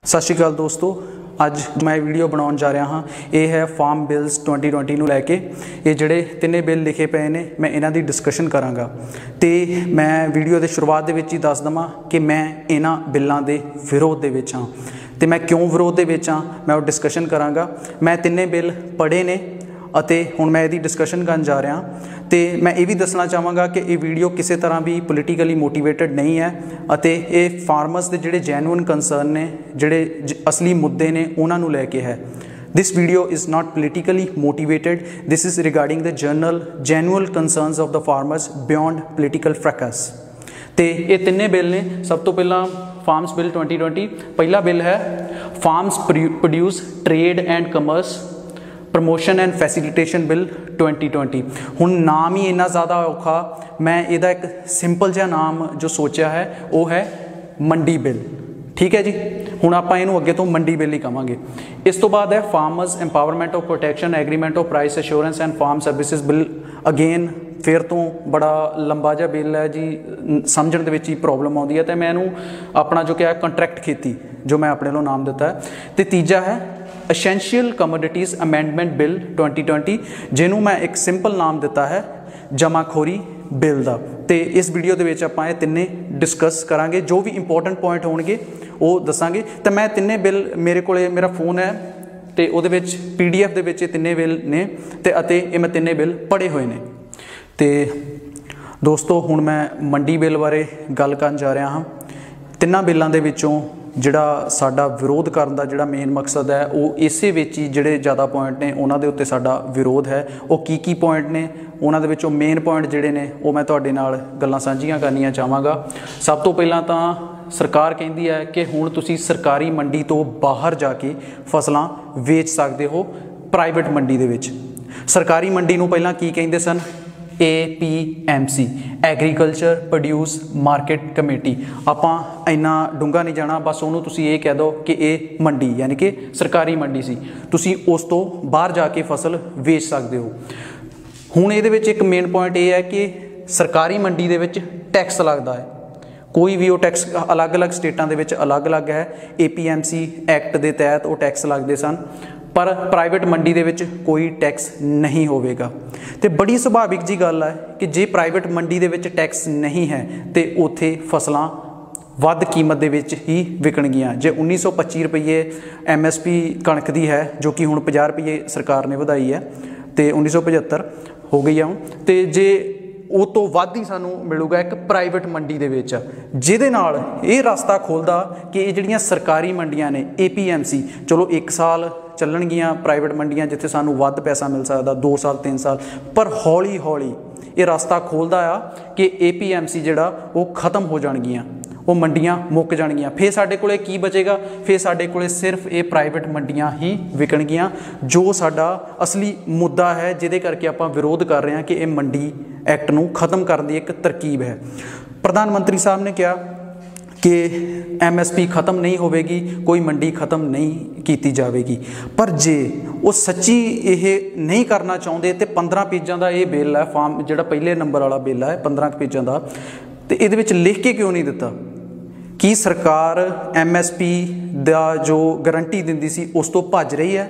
सत श्री अकाल दोस्तों, अज मैं वीडियो बनाने जा रहा हाँ। ये है फार्म बिल्स 2020 ਨੂੰ लैके ये जोड़े तिने बिल लिखे पे ने मैं इन्हां दी डिस्कशन करांगा। तो मैं वीडियो के शुरुआत के ही दस देवां कि मैं इन्हां बिलों के विरोध दे विच हाँ। तो मैं क्यों विरोध दे विच हाँ मैं वो डिस्कशन करांगा। मैं तिने बिल पढ़े ने ਅਤੇ ਹੁਣ मैं इसकी डिस्कशन करन जा रहा। तो मैं ये भी दसना चाहांगा कि ये वीडियो किसी तरह भी पोलिटिकली मोटिवेटेड नहीं है ਅਤੇ ये फार्मर्स के जोड़े जैनुअन कंसर्न ने जोड़े असली मुद्दे ने उन्होंने लैके है। This video is not politically motivated, this is regarding the genuine concerns of the farmers beyond political fracas. तो ये तिने बिल ने, सब तो पहला फार्म्स बिल 2020। पहला बिल है farms produce trade and commerce promotion and facilitation bill 2020। हुण नाम ही इन्ना ज़्यादा औखा, मैं इहदा एक सिंपल जिहा नाम जो सोचा है वो है मंडी बिल। ठीक है जी, हुण आपां इहनूं अगे तो मंडी बिल ही कहांगे। इस तो बाद है farmers empowerment of protection agreement of price assurance and farm services bill. Again फिर तो बड़ा लंबा जिहा बिल है जी, समझण दे विच ही प्रॉब्लम आउंदी है। तो मैं इहनूं अपना जो क्या कंट्रैक्ट खेती जो मैं अपने लो नाम दिता है। तो तीजा है एसेंशियल कमोडिटीज़ अमेंडमेंट बिल 2020, जिन्हों मैं एक सिंपल नाम दिता है जमाखोरी बिल का। तो इस वीडियो के आपां तिने डिस्कस करांगे, जो भी इंपॉर्टेंट पॉइंट होणगे वो दसांगे। तो मैं तिने बिल मेरे को मेरा फोन है तो वो PDF दे विच तिने बिल ने ते मैं तिने बिल पढ़े हुए ने। तो दोस्तों हुण मैं मंडी बिल बारे गल करन जा रहा हाँ। तिन्नां बिलों के विचों जिहड़ा साडा विरोध करन दा जिहड़ा मेन मकसद है वो इसे विच ही जिहड़े ज़्यादा पॉइंट ने उन्हां दे उत्ते साडा विरोध है। वो की पॉइंट ने उन्हां दे विचों मेन पॉइंट जिहड़े ने वो मैं तुहाडे नाल गल्लां सांझीआं करनियां चाहांगा। सब तो पहलां तां सरकार कहिंदी है कि हुण तुसीं सरकारी मंडी तो बाहर जाके फसलां वेच सकदे हो प्राइवेट मंडी दे विच। सरकारी मंडी नूं पहलां की कहिंदे सन? APMC agriculture produce market committee. आपां इन्ना डूंगा नहीं जाना, बस उन्होंने तुसीं ये कह दो कि ये मंडी यानी कि सरकारी मंडी सी, तुसीं उस तो बाहर जाके फसल वेच सकते हो। हुण इहदे विच एक मेन पॉइंट ये है कि सरकारी मंडी दे विच टैक्स लगता है। कोई भी वो टैक्स अलग अलग स्टेटां दे विच अलग अलग है। APMC एक्ट के तहत वो टैक्स लगते सन, पर प्राइवेट मंडी दे विच कोई टैक्स नहीं होवेगा। तो बड़ी सुभाविक जी गल है कि जे प्राइवेट मंडी दे विच टैक्स नहीं है तो उत्थे फसलां वध कीमत दे विच ही विकणगियां। जे 1925 रुपये MSP कणक दी है, जो कि हुण 50 रुपये सरकार ने वधाई है, तो 1975 हो गई है हुण। तो जे वो तो वध ही सानू मिलूगा एक प्राइवेट मंडी दे विच, जिहदे नाल ये रास्ता खोलदा कि ये जिहड़ियां सरकारी मंडियां ने APMC, चलो 1 साल ਚੱਲਣਗੀਆਂ प्राइवेट मंडियां जिथे सानू वध पैसा मिल सकता 2 साल 3 साल, पर हौली हौली ये रास्ता खोलदा आ कि APMC जिहड़ा वो खत्म हो जाणगियां, वो मंडियां मुक जाणगियां। फिर साडे कोले की बचेगा? फिर साडे कोले सिर्फ ये प्राइवेट मंडियां ही विकणगियां, जो साडा असली मुद्दा है जिहदे करके आपां विरोध कर रहे हैं कि ये मंडी एक्ट नूं खत्म करन दी एक तरकीब है। प्रधानमंत्री साहब ने कहा कि MSP खत्म नहीं होगी, कोई मंडी खत्म नहीं की जाएगी। पर जे वो सच्ची ये नहीं करना चाहते तो 15 पेजां का ये बिल है फार्म जो पहले नंबर वाला बिल है 15 पेजां का, तो ये लिख के क्यों नहीं दिता कि सरकार MSP का जो गारंटी दिंदी सी उस तो भज रही है?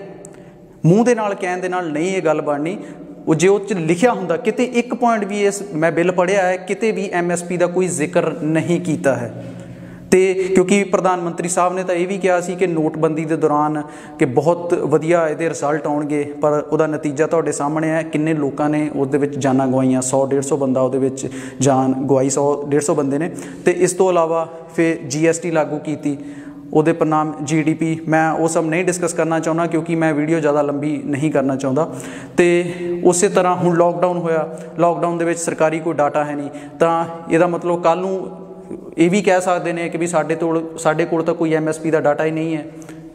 मूँह दे नाल कहण दे नाल नहीं ये गल बननी। जो उस लिखिया हुंदा किते एक पॉइंट भी इस मैं बिल पढ़िया है किते भी MSP का कोई जिक्र नहीं किया है। तो क्योंकि प्रधानमंत्री साहब ने तो यह भी कहा सी कि नोटबंदी के दौरान कि बहुत वधिया इहदे रिजल्ट आउणगे, पर उहदा नतीजा तुहाडे सामने है। किन्ने लोगों ने उहदे विच जानां गवाईयां, 100-150 बंदा उहदे विच जान गवाई, 100-150 बंदे ने। तो इस तो इलावा फिर GST लागू की, उहदे परिणाम GDP, मैं वो सब नहीं डिस्कस करना चाहुंदा क्योंकि मैं वीडियो ज़्यादा लंबी नहीं करना चाहुंदा। तो उस तरह हुण लॉकडाउन होया, लॉकडाउन दे विच सरकारी कोई डाटा है नहीं, तो इहदा मतलब कल नूं ये भी कह सकते हैं कि भी साडे कोल तो कोई MSP का डाटा ही नहीं है,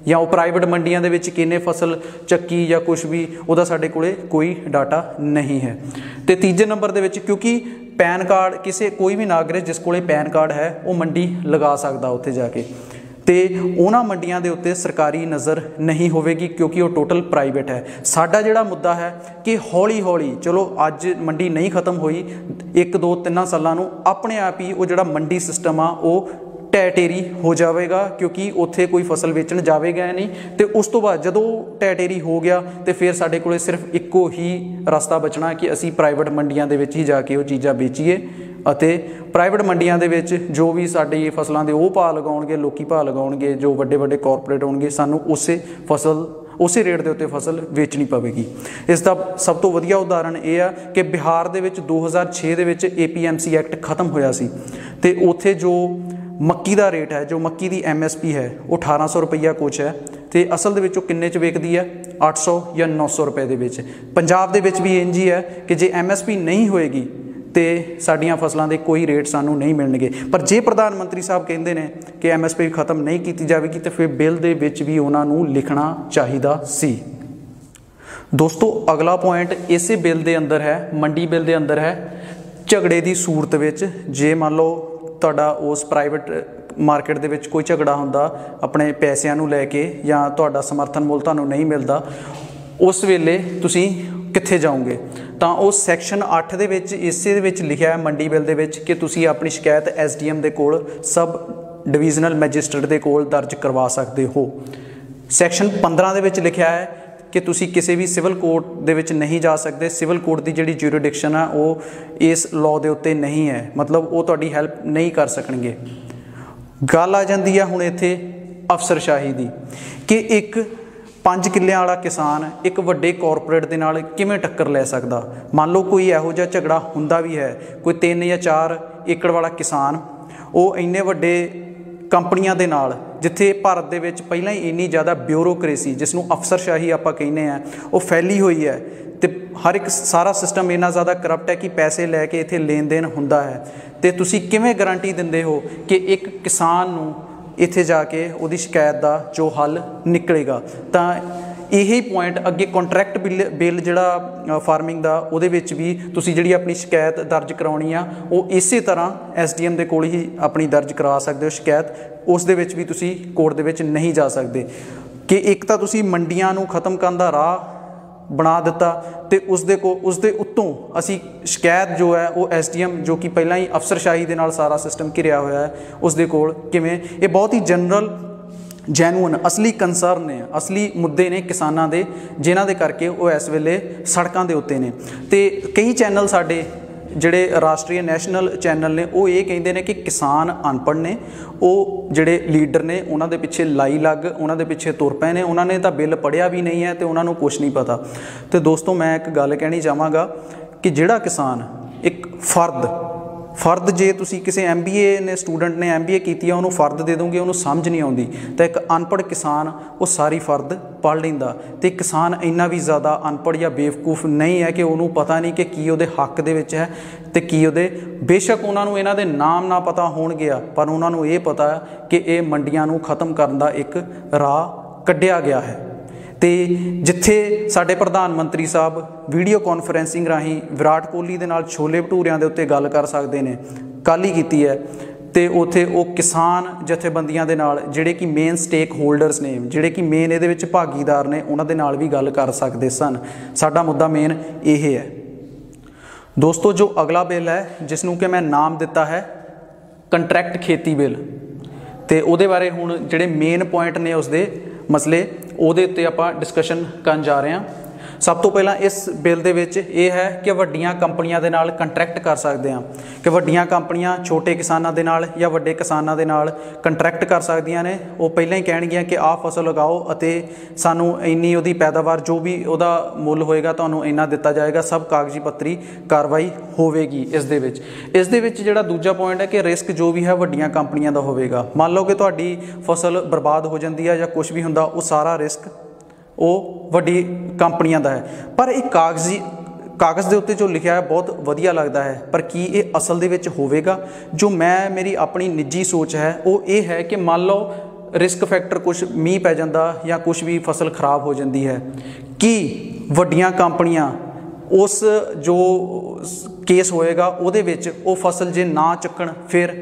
या वो प्राइवेट मंडियां दे विच किन्ने फसल चक्की या कुछ भी उहदा साडे कोले कोई डाटा नहीं है। तो तीजे नंबर दे विच क्योंकि पैन कार्ड किसी कोई भी नागरिक जिस कोले पैन कार्ड है वो मंडी लगा सकता उत्थे जाके, तो उन्हां मंडियां दे उत्ते सरकारी नज़र नहीं होगी क्योंकि वो टोटल प्राइवेट है। साडा जिहड़ा मुद्दा है कि हौली हौली, चलो अज मंडी नहीं खत्म हुई, 1-2-3 सालों अपने आप ही वो जिहड़ा मंडी सिस्टम आ वो ਢਹਿ ਢੇਰੀ ਹੋ ਜਾਵੇਗਾ, क्योंकि ਉੱਥੇ ਕੋਈ ਫਸਲ ਵੇਚਣ ਜਾਵੇਗਾ ਨਹੀਂ। ਤੇ ਉਸ ਤੋਂ ਬਾਅਦ ਜਦੋਂ ਢਹਿ ਢੇਰੀ ਹੋ ਗਿਆ ਤੇ ਫਿਰ ਸਾਡੇ ਕੋਲੇ ਸਿਰਫ ਇੱਕੋ ਹੀ ਰਸਤਾ ਬਚਣਾ ਕਿ ਅਸੀਂ ਪ੍ਰਾਈਵੇਟ ਮੰਡੀਆਂ ਦੇ ਵਿੱਚ ਹੀ ਜਾ ਕੇ ਉਹ ਚੀਜ਼ਾਂ ਵੇਚੀਏ ਅਤੇ ਪ੍ਰਾਈਵੇਟ ਮੰਡੀਆਂ ਦੇ ਵਿੱਚ ਜੋ ਵੀ ਸਾਡੀ ਫਸਲਾਂ ਦੇ ਉਹ ਭਾਅ ਲਗਾਉਣਗੇ, ਲੋਕੀ ਭਾਅ ਲਗਾਉਣਗੇ, ਜੋ ਵੱਡੇ ਵੱਡੇ ਕਾਰਪੋਰੇਟ ਹੋਣਗੇ, ਸਾਨੂੰ ਉਸੇ ਰੇਟ ਦੇ ਉੱਤੇ ਫਸਲ ਵੇਚਣੀ ਪਵੇਗੀ। ਇਸ ਦਾ ਸਭ ਤੋਂ ਵਧੀਆ ਉਦਾਹਰਣ ਇਹ ਆ ਕਿ ਬਿਹਾਰ ਦੇ ਵਿੱਚ 2006 ਦੇ ਵਿੱਚ APMC ਐਕਟ ਖਤਮ ਹੋਇਆ ਸੀ ਤੇ ਉੱਥੇ ਜੋ ਮੱਕੀ ਦਾ ਰੇਟ ਹੈ, ਜੋ ਮੱਕੀ ਦੀ MSP ਹੈ ਉਹ 1800 ਰੁਪਈਆ ਕੁਛ ਹੈ ਤੇ ਅਸਲ ਦੇ ਵਿੱਚ ਉਹ ਕਿੰਨੇ 'ਚ ਵਿਕਦੀ ਹੈ? 800 ਜਾਂ 900 ਰੁਪਏ ਦੇ ਵਿੱਚ। ਪੰਜਾਬ ਦੇ ਵਿੱਚ ਵੀ ਇੰਝ ਹੀ ਹੈ ਕਿ ਜੇ MSP ਨਹੀਂ ਹੋਏਗੀ ਤੇ ਸਾਡੀਆਂ ਫਸਲਾਂ ਦੇ ਕੋਈ ਰੇਟ ਸਾਨੂੰ ਨਹੀਂ ਮਿਲਣਗੇ। ਪਰ ਜੇ ਪ੍ਰਧਾਨ ਮੰਤਰੀ ਸਾਹਿਬ ਕਹਿੰਦੇ ਨੇ ਕਿ MSP ਖਤਮ ਨਹੀਂ ਕੀਤੀ ਜਾਵੇਗੀ ਤਾਂ ਫਿਰ ਬਿੱਲ ਦੇ ਵਿੱਚ ਵੀ ਉਹਨਾਂ ਨੂੰ ਲਿਖਣਾ ਚਾਹੀਦਾ ਸੀ। ਦੋਸਤੋ ਅਗਲਾ ਪੁਆਇੰਟ ਇਸੇ ਬਿੱਲ ਦੇ ਅੰਦਰ ਹੈ, ਮੰਡੀ ਬਿੱਲ ਦੇ ਅੰਦਰ ਹੈ, ਝਗੜੇ ਦੀ ਸੂਰਤ ਵਿੱਚ ਜੇ ਮੰਨ ਲਓ ਤੁਹਾਡਾ ਉਸ ਪ੍ਰਾਈਵੇਟ ਮਾਰਕੀਟ ਦੇ ਵਿੱਚ ਕੋਈ ਝਗੜਾ ਹੁੰਦਾ ਆਪਣੇ ਪੈਸਿਆਂ ਨੂੰ ਲੈ ਕੇ ਜਾਂ ਤੁਹਾਡਾ ਸਮਰਥਨ ਮੁੱਲ ਤੁਹਾਨੂੰ ਨਹੀਂ ਮਿਲਦਾ, ਉਸ ਵੇਲੇ ਤੁਸੀਂ ਕਿੱਥੇ ਜਾਓਗੇ? ਤਾਂ ਉਹ ਸੈਕਸ਼ਨ 8 ਦੇ ਵਿੱਚ ਇਸੇ ਦੇ ਵਿੱਚ ਲਿਖਿਆ ਹੈ ਮੰਡੀ ਬਿੱਲ ਦੇ ਵਿੱਚ ਕਿ ਤੁਸੀਂ ਆਪਣੀ ਸ਼ਿਕਾਇਤ SDM ਦੇ ਕੋਲ, ਸਬ ਡਿਵੀਜ਼ਨਲ ਮੈਜਿਸਟਰੇਟ ਦੇ ਕੋਲ ਦਰਜ ਕਰਵਾ ਸਕਦੇ ਹੋ। ਸੈਕਸ਼ਨ 15 ਦੇ ਵਿੱਚ ਲਿਖਿਆ ਹੈ ਕਿ ਤੁਸੀਂ ਕਿਸੇ ਵੀ ਸਿਵਲ ਕੋਰਟ ਦੇ ਵਿੱਚ ਨਹੀਂ ਜਾ ਸਕਦੇ। ਸਿਵਲ ਕੋਰਟ ਦੀ ਜਿਹੜੀ ਜੂਰੀਡਿਕਸ਼ਨ ਆ ਉਹ ਇਸ ਲਾਅ ਦੇ ਉੱਤੇ ਨਹੀਂ ਹੈ, ਮਤਲਬ ਉਹ ਤੁਹਾਡੀ ਹੈਲਪ ਨਹੀਂ ਕਰ ਸਕਣਗੇ। ਗੱਲ ਆ ਜਾਂਦੀ ਆ ਹੁਣ ਇੱਥੇ ਅਫਸਰਸ਼ਾਹੀ ਦੀ ਕਿ ਇੱਕ 5 ਕਿੱਲਿਆਂ ਵਾਲਾ ਕਿਸਾਨ ਇੱਕ ਵੱਡੇ ਕਾਰਪੋਰੇਟ ਦੇ ਨਾਲ ਕਿਵੇਂ ਟੱਕਰ ਲੈ ਸਕਦਾ? ਮੰਨ ਲਓ ਕੋਈ ਇਹੋ ਜਿਹਾ ਝਗੜਾ ਹੁੰਦਾ ਵੀ ਹੈ, ਕੋਈ 3 ਜਾਂ 4 ਏਕੜ ਵਾਲਾ ਕਿਸਾਨ ਉਹ ਇੰਨੇ ਵੱਡੇ ਕੰਪਨੀਆਂ ਦੇ ਨਾਲ, ਜਿੱਥੇ ਭਾਰਤ ਦੇ ਵਿੱਚ ਪਹਿਲਾਂ ਹੀ ਇੰਨੀ ਜ਼ਿਆਦਾ ਬਿਊਰੋਕਰੇਸੀ, ਜਿਸ ਨੂੰ ਅਫਸਰਸ਼ਾਹੀ ਆਪਾਂ ਕਹਿੰਦੇ ਹਾਂ, ਉਹ ਫੈਲੀ ਹੋਈ ਹੈ ਤੇ ਹਰ ਇੱਕ ਸਾਰਾ ਸਿਸਟਮ ਇੰਨਾ ਜ਼ਿਆਦਾ ਕਰਪਟ ਹੈ ਕਿ ਪੈਸੇ ਲੈ ਕੇ ਇੱਥੇ ਲੈਣ ਦੇਣ ਹੁੰਦਾ ਹੈ। ਤੇ ਤੁਸੀਂ ਕਿਵੇਂ ਗਾਰੰਟੀ ਦਿੰਦੇ ਹੋ ਕਿ ਇੱਕ ਕਿਸਾਨ ਨੂੰ ਇੱਥੇ ਜਾ ਕੇ ਉਹਦੀ ਸ਼ਿਕਾਇਤ ਦਾ ਜੋ ਹੱਲ ਨਿਕਲੇਗਾ? ਤਾਂ ਇਹੀ ਪੁਆਇੰਟ ਅੱਗੇ ਕੰਟਰੈਕਟ ਬਿੱਲ ਜਿਹੜਾ ਫਾਰਮਿੰਗ ਦਾ, ਉਹਦੇ ਵਿੱਚ ਵੀ ਤੁਸੀਂ ਜਿਹੜੀ ਆਪਣੀ ਸ਼ਿਕਾਇਤ ਦਰਜ ਕਰਾਉਣੀ ਆ ਉਹ ਇਸੇ ਤਰ੍ਹਾਂ SDM ਦੇ ਕੋਲ ਹੀ ਆਪਣੀ ਦਰਜ ਕਰਾ ਸਕਦੇ ਹੋ ਸ਼ਿਕਾਇਤ। ਉਸ ਦੇ ਵਿੱਚ ਵੀ ਤੁਸੀਂ ਕੋਰਟ ਦੇ ਵਿੱਚ ਨਹੀਂ ਜਾ ਸਕਦੇ ਕਿ ਇੱਕ ਤਾਂ ਤੁਸੀਂ ਮੰਡੀਆਂ ਨੂੰ ਖਤਮ ਕਰਨ ਦਾ ਰਾਹ ਬਣਾ ਦਿੱਤਾ ਤੇ ਉਸਦੇ ਉੱਤੋਂ ਅਸੀਂ ਸ਼ਿਕਾਇਤ ਜੋ ਹੈ ਉਹ SDM ਜੋ ਕਿ ਪਹਿਲਾਂ ਹੀ ਅਫਸਰਸ਼ਾਹੀ ਦੇ ਨਾਲ ਸਾਰਾ ਸਿਸਟਮ ਘਿਰਿਆ ਹੋਇਆ ਹੈ ਉਸਦੇ ਕੋਲ ਕਿਵੇਂ? ਇਹ ਬਹੁਤ ਹੀ ਜਨਰਲ ਜੈਨੂਅਨ ਅਸਲੀ ਕੰਸਰਨ ਨੇ, ਅਸਲੀ ਮੁੱਦੇ ਨੇ ਕਿਸਾਨਾਂ ਦੇ, ਜਿਨ੍ਹਾਂ ਦੇ ਕਰਕੇ ਉਹ ਇਸ ਵੇਲੇ ਸੜਕਾਂ ਦੇ ਉੱਤੇ ਨੇ। ਤੇ ਕਈ ਚੈਨਲ ਸਾਡੇ ਜਿਹੜੇ ਰਾਸ਼ਟਰੀ ਨੈਸ਼ਨਲ ਚੈਨਲ ਨੇ ਉਹ ਇਹ ਕਹਿੰਦੇ ਨੇ ਕਿ ਕਿਸਾਨ ਅਨਪੜ੍ਹ ਨੇ, ਉਹ ਜਿਹੜੇ ਲੀਡਰ ਨੇ ਉਹਨਾਂ ਦੇ ਪਿੱਛੇ ਲਾਈ ਲੱਗ, ਉਹਨਾਂ ਦੇ ਪਿੱਛੇ ਤੁਰ ਪਏ ਨੇ, ਉਹਨਾਂ ਨੇ ਤਾਂ ਬਿੱਲ ਪੜ੍ਹਿਆ ਵੀ ਨਹੀਂ ਹੈ ਤੇ ਉਹਨਾਂ ਨੂੰ ਕੁਛ ਨਹੀਂ ਪਤਾ। ਤੇ ਦੋਸਤੋ ਮੈਂ ਇੱਕ ਗੱਲ ਕਹਿਣੀ ਚਾਹਾਂਗਾ ਕਿ ਜਿਹੜਾ ਕਿਸਾਨ ਇੱਕ ਫਰਦ ਜੇ ਤੁਸੀਂ ਕਿਸੇ MBA ਨੇ ਸਟੂਡੈਂਟ ਨੇ MBA ਕੀਤੀ ਆ, ਉਹਨੂੰ ਫਰਦ ਦੇ ਦੋਗੇ, ਉਹਨੂੰ ਸਮਝ ਨਹੀਂ ਆਉਂਦੀ, ਤਾਂ ਇੱਕ ਅਨਪੜ੍ਹ ਕਿਸਾਨ ਉਹ ਸਾਰੀ ਫਰਦ ਪੜ੍ਹ ਲੈਂਦਾ। ਤੇ ਕਿਸਾਨ ਇੰਨਾ ਵੀ ਜ਼ਿਆਦਾ ਅਨਪੜ੍ਹ ਜਾਂ ਬੇਵਕੂਫ ਨਹੀਂ ਹੈ ਕਿ ਉਹਨੂੰ ਪਤਾ ਨਹੀਂ ਕਿ ਕੀ ਉਹਦੇ ਹੱਕ ਦੇ ਵਿੱਚ ਹੈ ਤੇ ਕੀ ਉਹਦੇ, ਬੇਸ਼ੱਕ ਉਹਨਾਂ ਨੂੰ ਇਹਨਾਂ ਦੇ ਨਾਮ ਨਾ ਪਤਾ ਹੋਣਗੇ ਪਰ ਉਹਨਾਂ ਨੂੰ ਇਹ ਪਤਾ ਕਿ ਇਹ ਮੰਡੀਆਂ ਨੂੰ ਖਤਮ ਕਰਨ ਦਾ ਇੱਕ ਰਾਹ ਕੱਢਿਆ ਗਿਆ ਹੈ। ਤੇ ਜਿੱਥੇ ਸਾਡੇ ਪ੍ਰਧਾਨ ਮੰਤਰੀ ਸਾਹਿਬ ਵੀਡੀਓ ਕਾਨਫਰੰਸਿੰਗ ਰਾਹੀਂ ਵਿਰਾਟ ਕੋਹਲੀ ਦੇ ਨਾਲ ਛੋਲੇ ਭਟੂਰਿਆਂ ਦੇ ਉੱਤੇ ਗੱਲ ਕਰ ਸਕਦੇ ਨੇ, ਕੱਲ੍ਹ ਹੀ ਕੀਤੀ ਹੈ, ਤੇ ਉੱਥੇ ਉਹ ਕਿਸਾਨ ਜਥੇਬੰਦੀਆਂ ਦੇ ਨਾਲ ਜਿਹੜੇ ਕਿ ਮੇਨ ਸਟੇਕ ਹੋਲਡਰਸ ਨੇ, ਜਿਹੜੇ ਕਿ ਮੇਨ ਇਹਦੇ ਵਿੱਚ ਭਾਗੀਦਾਰ ਨੇ, ਉਹਨਾਂ ਦੇ ਨਾਲ ਵੀ ਗੱਲ ਕਰ ਸਕਦੇ ਸਨ। ਸਾਡਾ ਮੁੱਦਾ ਮੇਨ ਇਹ ਹੈ। ਦੋਸਤੋ ਜੋ ਅਗਲਾ ਬਿੱਲ ਹੈ ਜਿਸ ਨੂੰ ਕਿ ਮੈਂ ਨਾਮ ਦਿੱਤਾ ਹੈ ਕੰਟਰੈਕਟ ਖੇਤੀ ਬਿੱਲ, ਤੇ ਉਹਦੇ ਬਾਰੇ ਹੁਣ ਜਿਹੜੇ ਮੇਨ ਪੁਆਇੰਟ ਨੇ ਉਸਦੇ ਮਸਲੇ ਉਹਦੇ ਉੱਤੇ ਆਪਾਂ ਡਿਸਕਸ਼ਨ ਕਰਨ ਜਾ ਰਹੇ ਹਾਂ। ਸਭ ਤੋਂ ਪਹਿਲਾਂ ਇਸ ਬਿੱਲ ਦੇ ਵਿੱਚ ਇਹ ਹੈ ਕਿ ਵੱਡੀਆਂ ਕੰਪਨੀਆਂ ਦੇ ਨਾਲ ਕੰਟਰੈਕਟ ਕਰ ਸਕਦੇ ਹਾਂ, ਕਿ ਵੱਡੀਆਂ ਕੰਪਨੀਆਂ ਛੋਟੇ ਕਿਸਾਨਾਂ ਦੇ ਨਾਲ ਜਾਂ ਵੱਡੇ ਕਿਸਾਨਾਂ ਦੇ ਨਾਲ ਕੰਟਰੈਕਟ ਕਰ ਸਕਦੀਆਂ ਨੇ। ਉਹ ਪਹਿਲਾਂ ਹੀ ਕਹਿਣਗੀਆਂ ਕਿ ਆਹ ਫਸਲ ਉਗਾਓ ਅਤੇ ਸਾਨੂੰ ਇੰਨੀ ਉਹਦੀ ਪੈਦਾਵਾਰ, ਜੋ ਵੀ ਉਹਦਾ ਮੁੱਲ ਹੋਏਗਾ ਤੁਹਾਨੂੰ ਇੰਨਾ ਦਿੱਤਾ ਜਾਏਗਾ, ਸਭ ਕਾਗਜ਼ੀ ਪੱਤਰੀ ਕਾਰਵਾਈ ਹੋਵੇਗੀ। ਇਸ ਦੇ ਵਿੱਚ ਜਿਹੜਾ ਦੂਜਾ ਪੁਆਇੰਟ ਹੈ ਕਿ ਰਿਸਕ ਜੋ ਵੀ ਹੈ ਵੱਡੀਆਂ ਕੰਪਨੀਆਂ ਦਾ ਹੋਵੇਗਾ। ਮੰਨ ਲਓ ਕਿ ਤੁਹਾਡੀ ਫਸਲ ਬਰਬਾਦ ਹੋ ਜਾਂਦੀ ਹੈ ਜਾਂ ਕੁਛ ਵੀ ਹੁੰਦਾ, ਉਹ ਸਾਰਾ ਰਿਸਕ ਉਹ ਵੱਡੀ ਕੰਪਨੀਆਂ ਦਾ ਹੈ। ਪਰ ਇਹ ਕਾਗਜ਼ ਦੇ ਉੱਤੇ ਜੋ ਲਿਖਿਆ ਹੈ ਬਹੁਤ ਵਧੀਆ ਲੱਗਦਾ ਹੈ, ਪਰ ਕੀ ਇਹ ਅਸਲ ਦੇ ਵਿੱਚ ਹੋਵੇਗਾ? ਜੋ ਮੇਰੀ ਆਪਣੀ ਨਿੱਜੀ ਸੋਚ ਹੈ ਉਹ ਇਹ ਹੈ ਕਿ ਮੰਨ ਲਓ ਰਿਸਕ ਫੈਕਟਰ ਕੁਛ ਮੀਂਹ ਪੈ ਜਾਂਦਾ ਜਾਂ ਕੁਛ ਵੀ ਫਸਲ ਖਰਾਬ ਹੋ ਜਾਂਦੀ ਹੈ, ਕੀ ਵੱਡੀਆਂ ਕੰਪਨੀਆਂ ਉਸ ਜੋ ਕੇਸ ਹੋਏਗਾ ਉਹਦੇ ਵਿੱਚ ਉਹ ਫਸਲ ਜੇ ਨਾ ਚੁੱਕਣ ਫਿਰ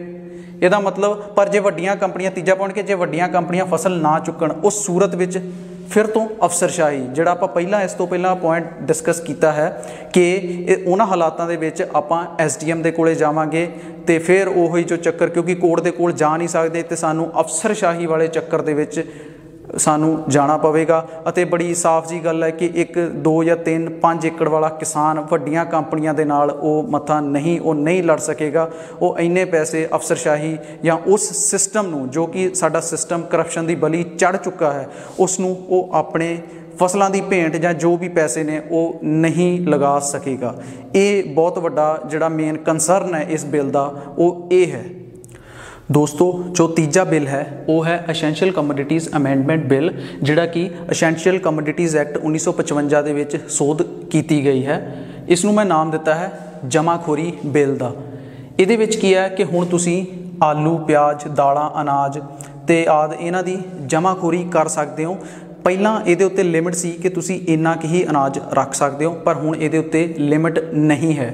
ਇਹਦਾ ਮਤਲਬ, ਪਰ ਜੇ ਵੱਡੀਆਂ ਕੰਪਨੀਆਂ, ਤੀਜਾ ਪੁਆਇੰਟ ਕਿ ਜੇ ਵੱਡੀਆਂ ਕੰਪਨੀਆਂ ਫਸਲ ਨਾ ਚੁੱਕਣ ਉਸ ਸੂਰਤ ਵਿੱਚ फिर तो अफसरशाही जिहड़ा आपां पहिलां इस तो पहिलां पॉइंट डिस्कस किया है कि उन्हां हालातां दे विच आपां SDM दे कोले जावांगे ते फिर उही जो चक्कर, क्योंकि कोर्ट दे कोल जा नहीं सकदे ते सानूं अफसरशाही वाले चक्कर दे विच सानू जाना पवेगा। अते बड़ी साफ जी गल है कि 1 2 या 3 5 एकड़ वाला किसान वड्डियां कंपनियां दे नाल मत्था नहीं लड़ सकेगा। वो इन्ने पैसे अफसरशाही या उस सिस्टम नू जो कि साडा सिस्टम करप्शन की बली चढ़ चुका है उसनू वो अपने फसलों की भेंट या जो भी पैसे ने वो नहीं लगा सकेगा। ये बहुत वड्डा जिहड़ा मेन कंसर्न है इस बिल का वो ये है। दोस्तों जो तीजा बिल है वो है एसेंशियल कमोडिटीज़ अमेंडमेंट बिल, जिहड़ा कि एसेंशियल कमोडिटीज़ एक्ट 1955 दे विच सोध की गई है। इसनूं मैं नाम दिता है जमाखोरी बिल का। इहदे विच की है कि हुण तुसीं आलू प्याज दालां अनाज ते आदि इन्हां दी जमाखोरी कर सकते हो। पहलां इहदे उत्ते लिमिट सी कि तुसीं इन्ना कि ही अनाज रख सकते हो, पर हुण इहदे उत्ते लिमिट नहीं है।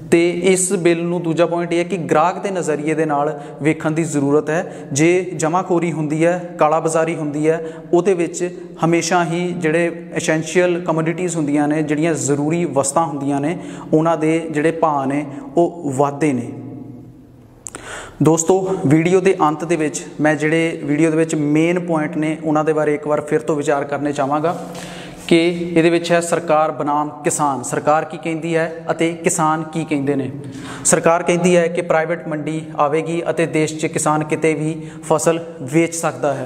तो इस बिल नूं दूजा पॉइंट यह है कि ग्राहक के नज़रिए दे नाल वेखण की जरूरत है। जे जमाखोरी हुंदी है काला बाजारी हुंदी है उहदे विच हमेशा ही जिहड़े एसेंशियल कमोडिटीज़ हुंदियां ने जिहड़ियां जरूरी वस्तां हुंदियां ने उहनां दे जिहड़े भाव ने वो वधदे ने। दोस्तों वीडियो के अंत दे विच मैं जिहड़े वीडियो दे विच मेन पॉइंट ने उहनां दे बारे एक बार फिर तो विचार करने चाहांगा कि इहदे विच है सरकार बनाम किसान। सरकार की कहती है अते किसान की कहते हैं। सरकार कहती है कि प्राइवेट मंडी आवेगी अते देश च किसान किते भी फसल वेच सकता है,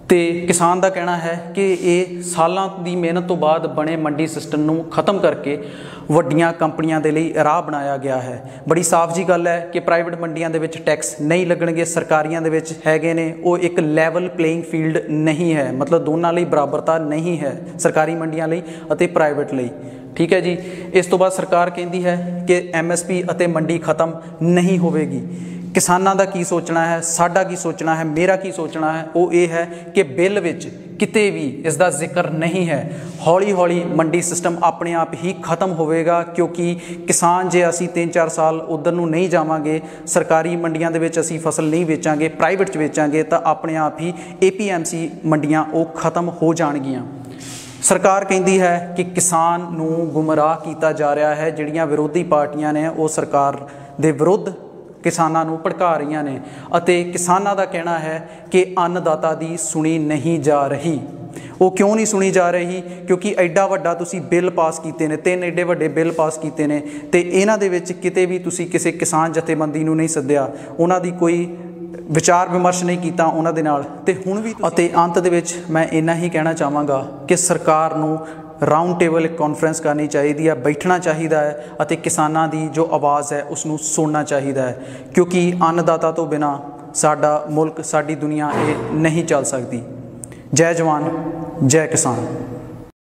तो किसान का कहना है कि ये सालों की मेहनत तो बाद बने मंडी सिस्टम नूं खत्म करके वड्डियां कंपनियां दे लई राह बनाया गया है। बड़ी साफ जी गल है कि प्राइवेट मंडियां दे विच टैक्स नहीं लगणगे, सरकारियां दे विच हैगे ने। वो एक लैवल प्लेइंग फील्ड नहीं है, मतलब दोनों लई बराबरता नहीं है, सरकारी मंडियां लई अते प्राइवेट लई। ठीक है जी। इस तो बाद सरकार कहती है कि MSP अते मंडी खत्म नहीं होवेगी। किसानां दा की सोचना है, साडा की सोचना है, मेरा की सोचना है, वो ये है कि बिल विच किते भी इसका जिक्र नहीं है। हौली हौली मंडी सिस्टम अपने आप ही खत्म होवेगा, क्योंकि किसान जे असी 3-4 साल उधर नूं नहीं जावांगे, सरकारी मंडियां दे विच असी फसल नहीं बेचांगे, प्राइवेट च बेचांगे, तो अपने आप ही APMC मंडियां वो खत्म हो जाणगियां। सरकार कहती है कि किसान नूं गुमराह किया जा रहा है। जिहड़ियां विरोधी पार्टियां ने वो सरकार दे विरुद्ध किसानां नूं भड़का रही ने अते किसानां दा कहना है कि अन्नदाता दी सुनी नहीं जा रही। वो क्यों नहीं सुनी जा रही? क्योंकि एडा वड्डा तुसी बिल पास कीते ने, 3 एडे वड्डे बिल पास कीते ने, ते इन्हां दे विच किते भी तुसी किसी किसान जथेबंदी नूं नहीं सद्दिया, उन्हां दी कोई विचार विमर्श नहीं किया उन्हां दे नाल। ते हुण भी अते अंत दे विच मैं इन्ना ही कहना चाहांगा कि सरकार नूं राउंड टेबल एक कॉन्फ्रेंस करनी चाहिए, बैठना चाहिए है अते किसानां दी जो आवाज़ है उसनूं सुनना चाहिए है, क्योंकि अन्नदाता तो बिना साडा मुल्क साडी दुनिया ये नहीं चल सकती। जय जवान जय किसान।